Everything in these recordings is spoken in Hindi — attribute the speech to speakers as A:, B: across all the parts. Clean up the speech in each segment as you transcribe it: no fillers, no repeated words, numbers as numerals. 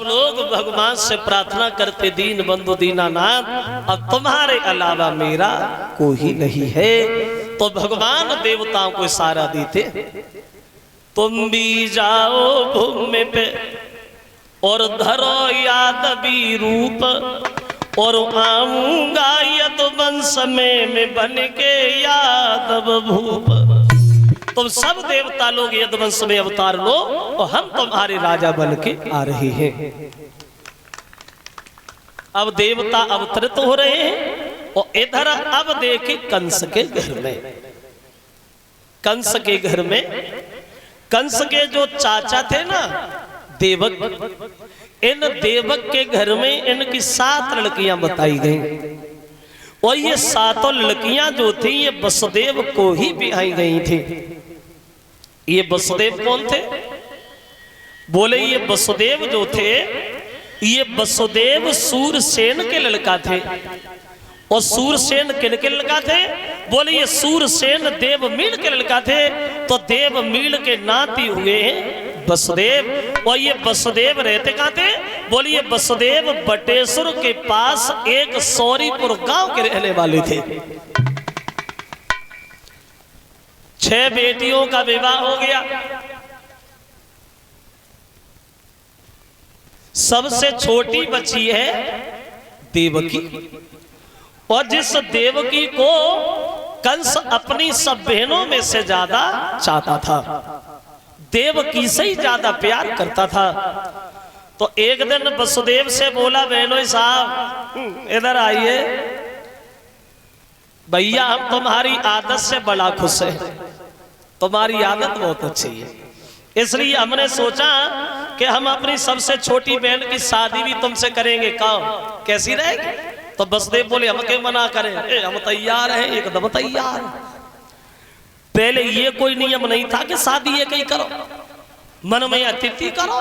A: सब लोग भगवान से प्रार्थना करते, दीन बंधु दीनानाथ, अब तुम्हारे अलावा मेरा कोई नहीं है। तो भगवान देवताओं को इशारा देते, तुम भी जाओ भूमि पे और धरो यादवी रूप, और आऊंगा यदुवंश में बन के यादव भूप। तुम सब देवता लोग यदुवंश में अवतार लो और हम तुम्हारे राजा बन के आ रहे हैं। अब देवता अवतरित हो रहे हैं और इधर अब देखे कंस के घर में, कंस के घर में, कंस के जो चाचा थे ना देवक, इन देवक के घर में इनकी 7 लड़कियां बताई गई और ये 7 लड़कियां जो थी ये वसुदेव को ही ब्याही गई थी। ये वसुदेव कौन थे? बोले ये वसुदेव जो थे ये वसुदेव सूरसेन के लड़का थे। और सूरसेन किन के लड़का थे? बोले ये सूरसेन देवमील के लड़का थे। तो देवमील के नाती हुए वसुदेव। और ये वसुदेव रहते कहाँ थे? बोलिए वसुदेव बटेश्वर के पास एक सौरीपुर गांव के रहने वाले थे। 6 बेटियों का विवाह हो गया। सबसे छोटी बची है देवकी। और जिस देवकी को कंस अपनी सब बहनों में से ज्यादा चाहता था, देवकी से ही ज्यादा प्यार करता था। तो एक दिन वसुदेव से बोला, बहनों साहब इधर आइए, भैया हम तुम्हारी आदत से बड़ा खुश हैं, तुम्हारी आदत बहुत अच्छी है, इसलिए हमने सोचा कि हम अपनी सबसे छोटी बहन की शादी भी तुमसे करेंगे। कहो कैसी रहेगी? तो वसुदेव बोले हम क्यों मना करें, हम तैयार हैं, एकदम तैयार। पहले ये कोई नियम नहीं था कि शादी एक ही करो, मन में अतिथि करो,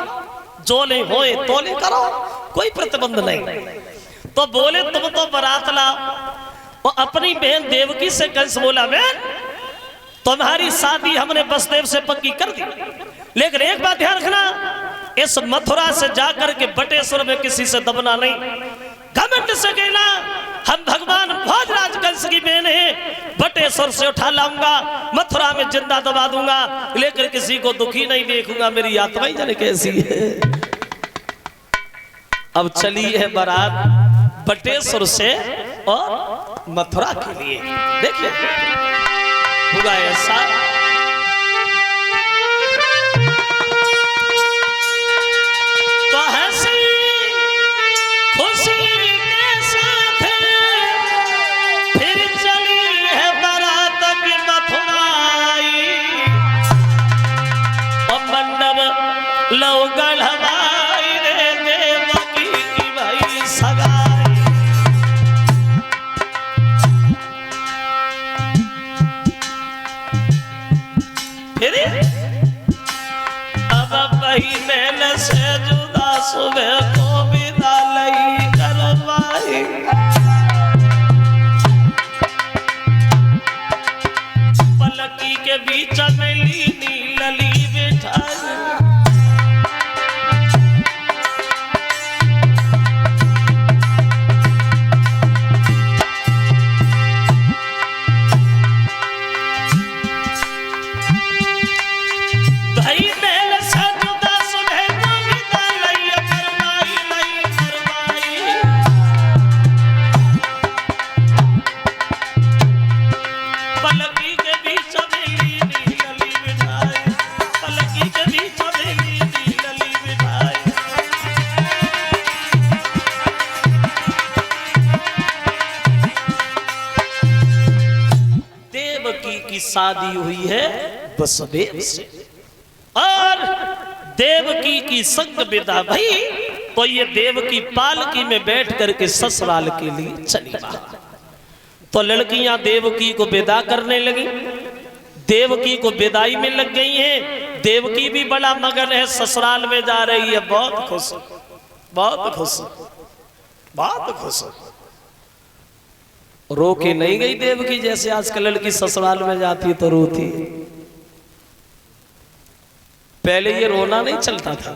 A: जो ले होए तो ले करो, कोई प्रतिबंध नहीं। तो बोले तुम तो बारात लाओ। और अपनी बहन देवकी से कंस बोला, बहन तुम्हारी शादी हमने वसुदेव से पक्की कर दी, लेकिन एक बात ध्यान रखना, इस मथुरा से जाकर के बटेश्वर में किसी से दबना नहीं। घमंड से कहना हम भगवान भोजराज कंस की बहन है, बटेश्वर से उठा लाऊंगा, मथुरा में जिंदा दबा दूंगा, लेकर किसी को दुखी नहीं देखूंगा, मेरी आत्मा ही जाने कैसी है। अब चली है बारात बटेश्वर से और मथुरा के लिए। देखिए हुआ ऐसा, तो हंसी खुशी के साथ फिर चली है बारात की मथुराई। और मंडप लो गढ़वाई रे देवकी की भाई सगाई। फिर अब बहिने से जुदा सुबह को विदा लई करवाई। पलकी के बीच में लीनी लली बिठाई। शादी हुई है वसुदेव से और देवकी की संग विदा भई। तो ये देवकी पालकी में बैठ करके ससुराल के लिए चली बाहर। तो लड़कियां देवकी को विदा करने लगी, देवकी को विदाई में लग गई हैं। देवकी भी बड़ा मगन है, ससुराल में जा रही है, बहुत खुश, बहुत खुश, बहुत खुश। रो के नहीं गई देवकी, जैसे आजकल लड़की ससुराल में जाती तो रोती। पहले ये रोना नहीं चलता था,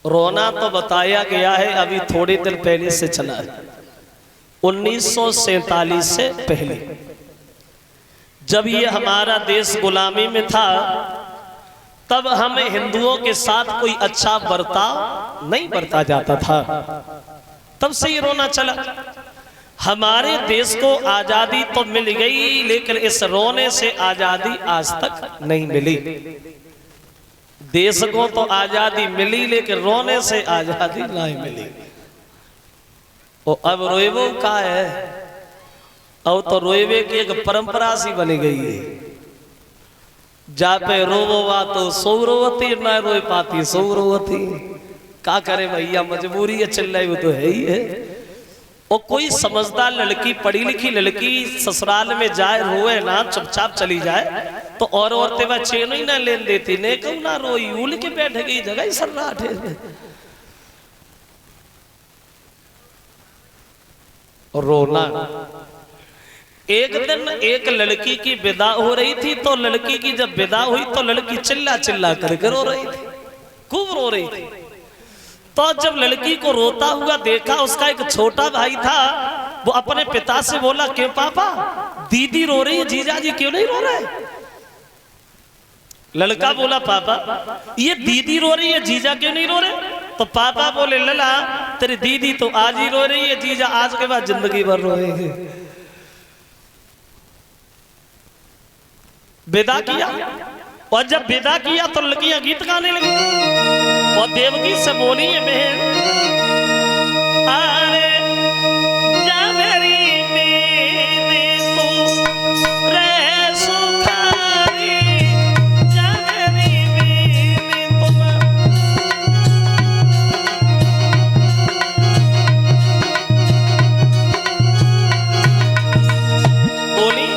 A: रोना तो बताया गया है अभी थोड़ी देर पहले से चला है। 1947 से पहले जब ये हमारा देश गुलामी में था, तब हमें हिंदुओं के साथ कोई अच्छा बर्ताव नहीं बरता जाता था। तब से ये रोना चला। हमारे देश को आजादी तो मिल गई, लेकिन इस रोने से आजादी आज तक नहीं मिली। देश को तो आजादी मिली, लेकिन रोने से आजादी नहीं मिली। और अब रोएबो का है, अब तो रोएबे की एक परंपरा सी बनी गई है। जा पे रोवा तो सो रोवती, ना रोए पाती सो रोवती। क्या करे भैया, मजबूरी है, चल रही वो तो है ही है। और कोई समझदार लड़की, पढ़ी लिखी लड़की ससुराल में जाए, रोए ना, चुपचाप चली जाए, तो और औरतें वह चैन ही ना लेन देती, ने कहूं ना रोई, उल के बैठ गई जगह ही सर्राट है। रोना। एक दिन एक लड़की की विदा हो रही थी, तो लड़की की जब विदा हुई तो लड़की चिल्ला चिल्ला कर रो रही थी, खूब रो रही थी। तो जब लड़की को रोता हुआ देखा, उसका एक छोटा भाई था, वो अपने पिता से बोला, क्यों पापा, दीदी रो रही है, जीजा जी क्यों नहीं रो रहे? लड़का बोला, पापा ये दीदी रो रही है, जीजा क्यों नहीं रो रहे? तो पापा बोले, लला तेरी दीदी तो आज ही रो रही है, जीजा आज के बाद जिंदगी भर रोएंगे। विदा किया, और जब विदा किया तो लड़कियां गीत गाने लगी, और देवकी से बोली है, बहन अरे जा मेरी मेरी तू रे सुखारी, जा मेरी मेरी तुम। बोली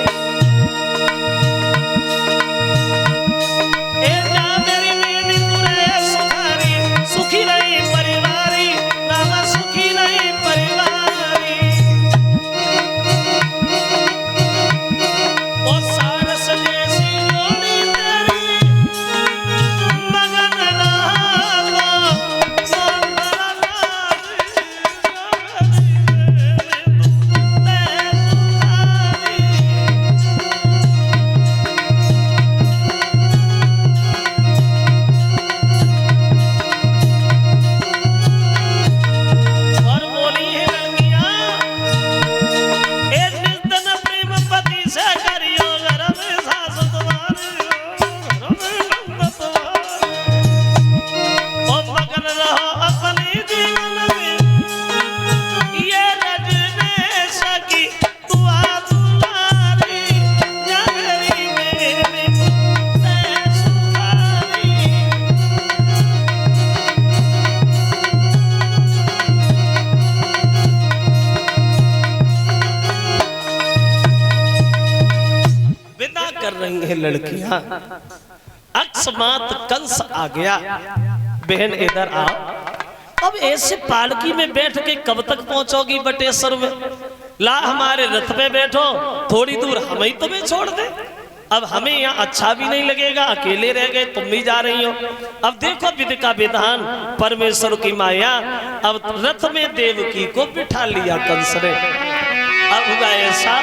A: लड़कियां। अकस्मात कंस आ गया, बहन इधर आओ। अब ऐसे पालकी में बैठ के कब तक पहुंचोगी बटेश्वर में? ला हमारे रथ पे बैठो, थोड़ी दूर हमें तुम्हें छोड़ दे। अब हमें यहाँ अच्छा भी नहीं लगेगा, अकेले रह गए, तुम भी जा रही हो। अब देखो विधि का विधान, परमेश्वर की माया। अब रथ में देवकी को बिठा लिया कंस ने। अब हुआ ऐसा,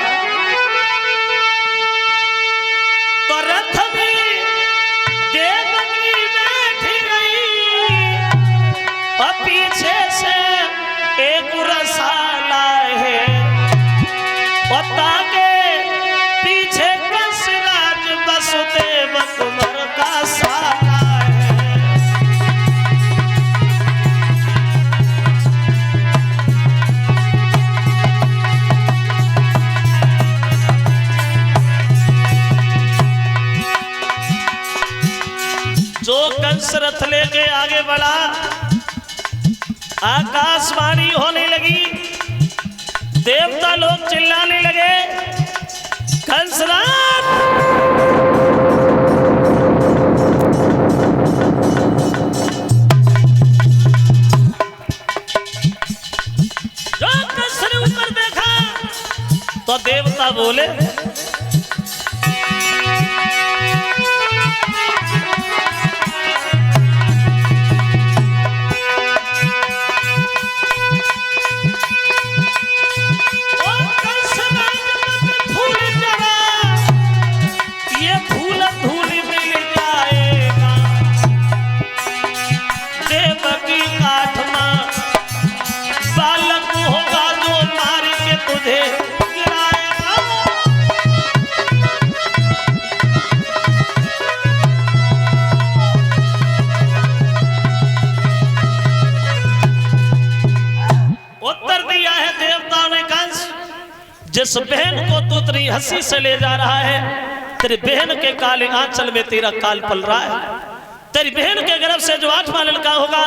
A: तो रथ में देवकी बैठी गई, और पीछे से एक रसाला है, और ताके पीछे कंसराज वसुदेव कुंवर का साला है। जो कंस रथ लेके आगे बढ़ा, आकाशवाणी होने लगी, देवता लोग चिल्लाने लगे, कंसराज जो कंस ने ऊपर देखा तो देवता बोले, जिस बहन को तू इतनी हंसी से ले जा रहा है, तेरी बहन के काले आंचल में तेरा काल पल रहा है। तेरी बहन के गर्भ से जो 8वां लड़का होगा,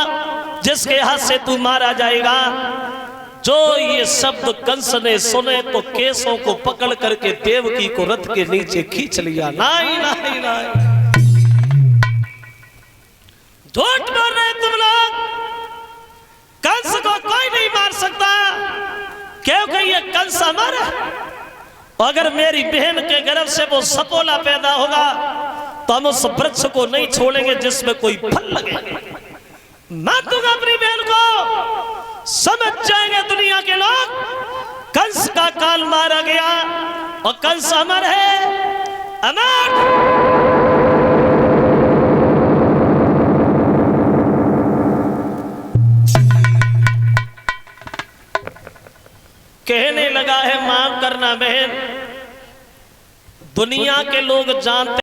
A: जिसके हाथ से तू मारा जाएगा। जो ये शब्द कंस ने सुने तो केसों को पकड़ करके देवकी को रथ के नीचे खींच लिया। नहीं नहीं नहीं, झूठ बोल रहे तुम लोग। कंस को कोई नहीं मार सकता, क्योंकि ये कंस अमर है। अगर मेरी बहन के गर्भ से वो सपोला पैदा होगा तो हम उस वृक्ष को नहीं छोड़ेंगे जिसमें कोई फल लगे। मैं दूंगा अपनी बहन को। समझ जाएंगे दुनिया के लोग, कंस का काल मारा गया और कंस अमर है, अमर। कहने लगा है माफ करना बहन, दुनिया के लोग जानते